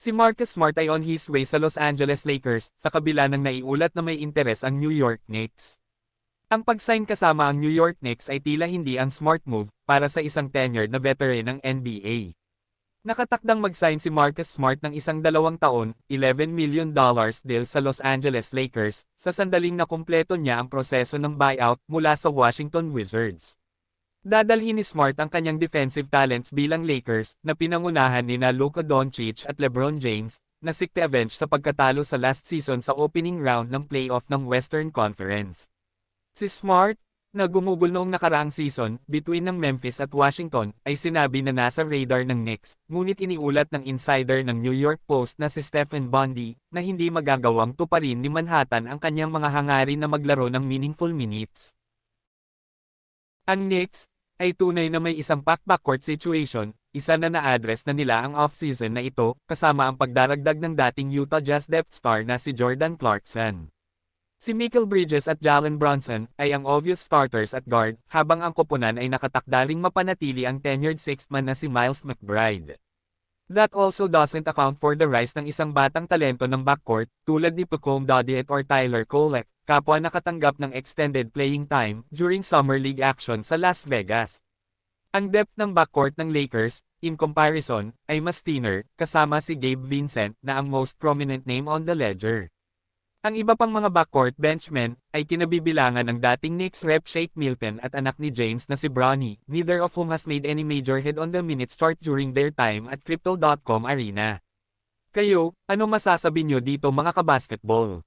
Si Marcus Smart ay on his way sa Los Angeles Lakers sa kabila ng naiulat na may interes ang New York Knicks. Ang pag-sign kasama ang New York Knicks ay tila hindi ang smart move para sa isang tenured na veteran ng NBA. Nakatakdang mag-sign si Marcus Smart ng isang 2 taon, $11 million deal sa Los Angeles Lakers sa sandaling na kumpleto niya ang proseso ng buyout mula sa Washington Wizards. Dadalhin ni Smart ang kanyang defensive talents bilang Lakers na pinangunahan nina Luka Doncic at LeBron James na seek to avenge sa pagkatalo sa last season sa opening round ng playoff ng Western Conference. Si Smart, na gumugol noong nakaraang season between ng Memphis at Washington, ay sinabi na nasa radar ng Knicks, ngunit iniulat ng insider ng New York Post na si Stephen Bondy na hindi magagawang tuparin ni Manhattan ang kanyang mga hangarin na maglaro ng meaningful minutes. Ang Knicks ay tunay na may isang backcourt situation, isa na na-address na nila ang off-season na ito kasama ang pagdaragdag ng dating Utah Jazz depth star na si Jordan Clarkson. Si Mikal Bridges at Jalen Brunson ay ang obvious starters at guard, habang ang koponan ay nakatakdaring mapanatili ang tenured sixth man na si Miles McBride. That also doesn't account for the rise ng isang batang talento ng backcourt, tulad ni Pacome Dodiet or Tyler Kolek, kapwa nakatanggap ng extended playing time during Summer League action sa Las Vegas. Ang depth ng backcourt ng Lakers, in comparison, ay mas thinner, kasama si Gabe Vincent na ang most prominent name on the ledger. Ang iba pang mga backcourt benchmen ay kinabibilangan ng dating Knicks rep Shake Milton at anak ni James na si Bronny, neither of whom has made any major head on the minutes chart during their time at Crypto.com Arena. Kayo, ano masasabi nyo dito mga kabasketball?